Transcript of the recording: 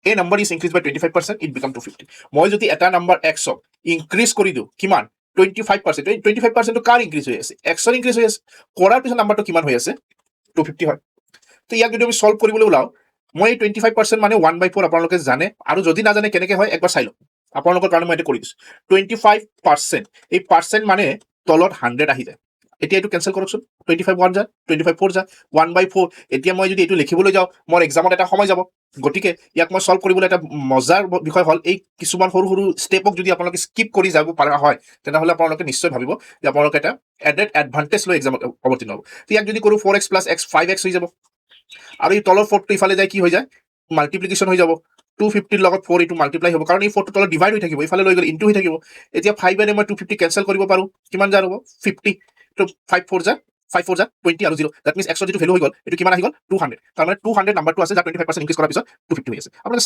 a number is increased by 25%, it become 250. মই যদি এটা নাম্বাৰ x ক ইনক্ৰিজ কৰি দিওঁ কিমান 25%, 25% কাৰ ইনক্ৰিজ হৈ আছে x ৰ ইনক্ৰিজ হৈ আছে কৰাৰ পিছত নাম্বাৰটো কিমান হৈ আছে 250 হয় তো ইয়াক যদি আমি সলভ কৰিবলৈ ওলাও মই 25% মানে 1/4 আপোনালোকে জানে আৰু যদি নাজানে কেনেকৈ হয় একবাৰ চাই লওক আপোনালোকৰ কাৰণে মই এটা কৰি দিছো 25% এই পাৰ্সেন্ট মানে তলত 100 আহি যায় এতিয়া এটো ক্যান্সেল কৰকচোন 25 1 যা 25 4 যা 1/4 এতিয়া মই যদি এটো লিখিবলৈ যাও মোৰ এক্সামত এটা সময় যাব গটিকে ইয়াক মই সলভ কৰিবলৈ এটা মজাৰ বিষয় হল এই কিছুমান সৰু সৰু স্টেপক যদি আপোনালোকে স্কিপ কৰি যাব পাৰা হয় তেনে হলে আপোনালোকে নিশ্চয় ভাবিব যে আপোনালোকে এটা এডেড এডভান্টেজ লৈ এক্সামত অৱতীৰ্ণ হ'ব ইয়াক যদি কৰো 4x + x 5x হৈ যাব আৰু এই তলৰ 4 টো ইফালে যায় কি হৈ যায় মাল্টিপ্লিকেশন হৈ যাব 250 লগত 4 ইটো মাল্টিপ্লাই হ'ব কাৰণ এই 4 টো তলত ডিভাইড হৈ থাকিব ইফালে লৈ গ'ল ইনটু হৈ থাকিব এতিয়া 5 এৰে মই 250 ক্যান্সেল কৰিব পাৰো কিমান যা হ'ব 50 তো 5 4 যা 5 4 যা 20 আৰু 0 দ্যাট মিন্স x ৰ যেটো ভ্যালু হৈ গ'ল এটো কিমান আহি গ'ল 200 তাৰ মানে 200 নাম্বাৰটো আছে যা 25% ইনক্ৰিজ কৰাৰ পিছত 250 হৈ আছে আপোনালোকে